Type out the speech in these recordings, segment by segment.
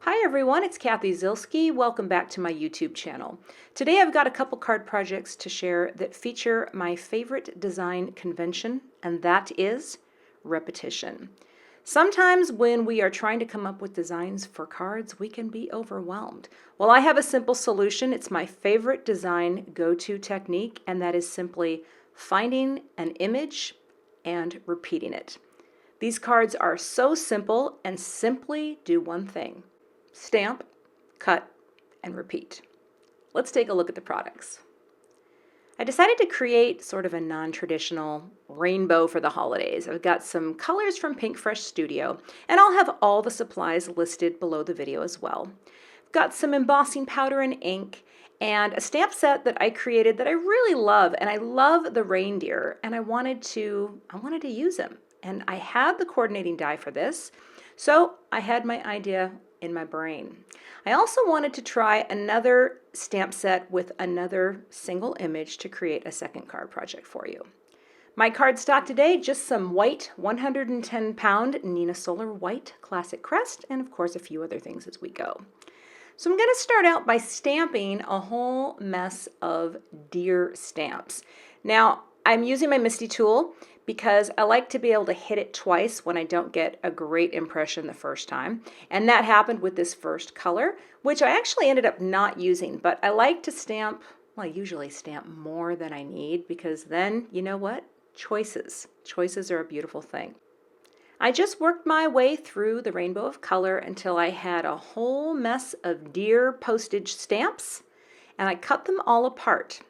Hi everyone, it's Cathy Zielske. Welcome back to my YouTube channel. Today I've got a couple card projects to share that feature my favorite design convention, and that is repetition. Sometimes when we are trying to come up with designs for cards, we can be overwhelmed. Well, I have a simple solution. It's my favorite design go-to technique, and that is simply finding an image and repeating it. These cards are so simple and simply do one thing: stamp, cut, and repeat. Let's take a look at the products. I decided to create sort of a non-traditional rainbow for the holidays. I've got some colors from Pinkfresh Studio, and I'll have all the supplies listed below the video as well. I've got some embossing powder and ink, and a stamp set that I created that I really love, and I love the reindeer, and I wanted to use them. And I had the coordinating die for this, so I had my idea in my brain. I also wanted to try another stamp set with another single image to create a second card project for you. My cardstock today, just some white 110-pound Neenah Solar White Classic Crest, and of course a few other things as we go. So I'm going to start out by stamping a whole mess of deer stamps. Now, I'm using my MISTI tool because I like to be able to hit it twice when I don't get a great impression the first time. And that happened with this first color, which I actually ended up not using, but I like to stamp, well, I usually stamp more than I need, because then, you know what? Choices. Choices are a beautiful thing. I just worked my way through the rainbow of color until I had a whole mess of deer postage stamps, and I cut them all apart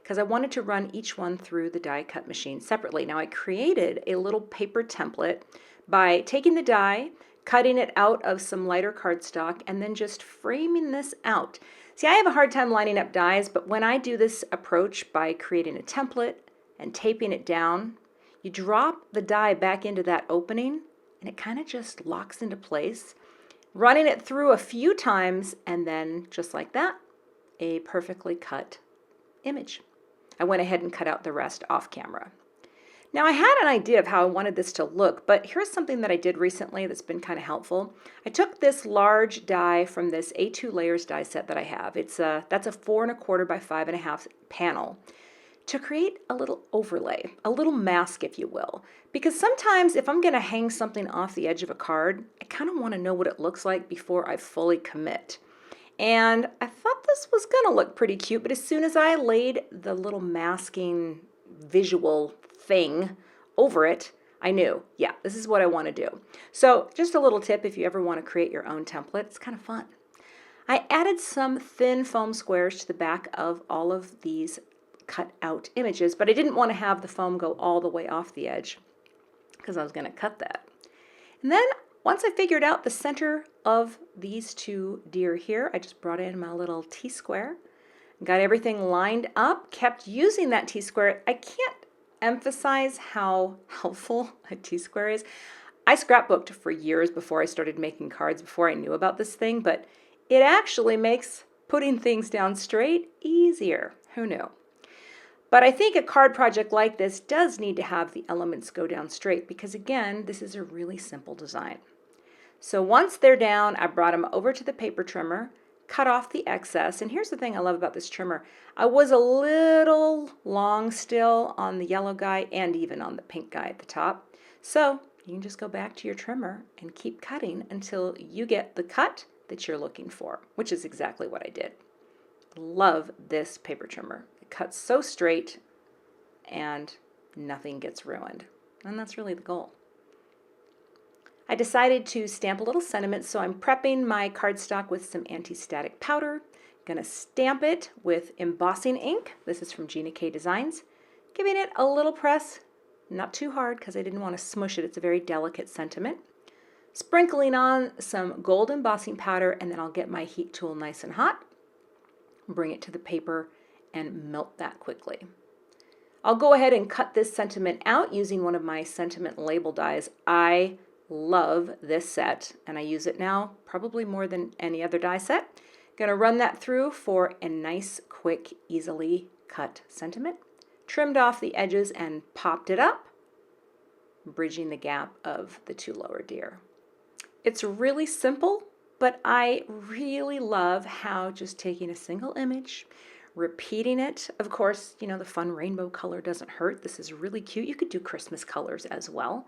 because I wanted to run each one through the die cut machine separately. Now I created a little paper template by taking the die, cutting it out of some lighter cardstock, and then just framing this out. See, I have a hard time lining up dies, but when I do this approach by creating a template and taping it down, you drop the die back into that opening and it kind of just locks into place, running it through a few times, and then just like that, a perfectly cut image. I went ahead and cut out the rest off camera. Now I had an idea of how I wanted this to look, but here's something that I did recently that's been kind of helpful. I took this large die from this A2 layers die set that I have. That's a 4 1/4 by 5 1/2 panel, to create a little overlay, a little mask, if you will. Because sometimes if I'm going to hang something off the edge of a card, I kind of want to know what it looks like before I fully commit. And I thought this was going to look pretty cute, but as soon as I laid the little masking visual thing over it, I knew, yeah, this is what I want to do. So just a little tip if you ever want to create your own template, it's kind of fun. I added some thin foam squares to the back of all of these cut out images, but I didn't want to have the foam go all the way off the edge because I was going to cut that. And then once I figured out the center of these two deer here, I just brought in my little T-square, got everything lined up, kept using that T-square. I can't emphasize how helpful a T-square is. I scrapbooked for years before I started making cards, before I knew about this thing, but it actually makes putting things down straight easier. Who knew? But I think a card project like this does need to have the elements go down straight because, again, this is a really simple design. So once they're down, I brought them over to the paper trimmer, cut off the excess. And here's the thing I love about this trimmer. I was a little long still on the yellow guy and even on the pink guy at the top. So you can just go back to your trimmer and keep cutting until you get the cut that you're looking for, which is exactly what I did. Love this paper trimmer. It cuts so straight and nothing gets ruined. And that's really the goal. I decided to stamp a little sentiment, so I'm prepping my cardstock with some anti-static powder. Gonna stamp it with embossing ink. This is from Gina K Designs. Giving it a little press, not too hard because I didn't want to smush it. It's a very delicate sentiment. Sprinkling on some gold embossing powder, and then I'll get my heat tool nice and hot, bring it to the paper, and melt that quickly. I'll go ahead and cut this sentiment out using one of my sentiment label dies. I love this set, and I use it now probably more than any other die set. Gonna run that through for a nice, quick, easily cut sentiment. Trimmed off the edges and popped it up, bridging the gap of the two lower deer. It's really simple, But I really love how just taking a single image, repeating it. Of course, you know, the fun rainbow color doesn't hurt. This is really cute. You could do Christmas colors as well.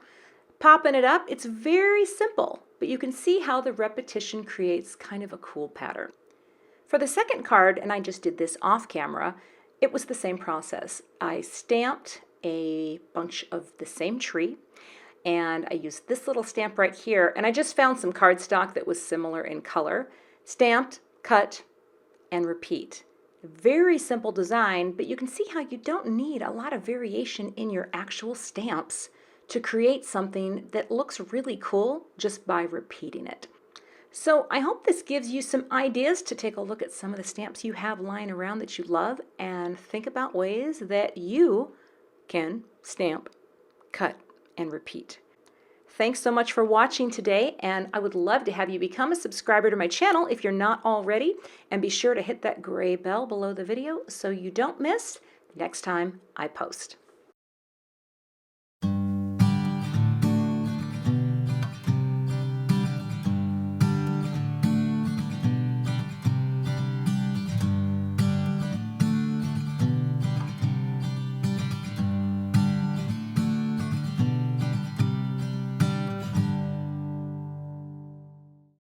Popping it up, it's very simple, but you can see how the repetition creates kind of a cool pattern. For the second card, and I just did this off camera, it was the same process. I stamped a bunch of the same tree, and I used this little stamp right here, and I just found some cardstock that was similar in color. Stamped, cut, and repeat. Very simple design, but you can see how you don't need a lot of variation in your actual stamps to create something that looks really cool just by repeating it. So I hope this gives you some ideas to take a look at some of the stamps you have lying around that you love and think about ways that you can stamp, cut, and repeat. Thanks so much for watching today, and I would love to have you become a subscriber to my channel if you're not already, and be sure to hit that gray bell below the video so you don't miss next time I post.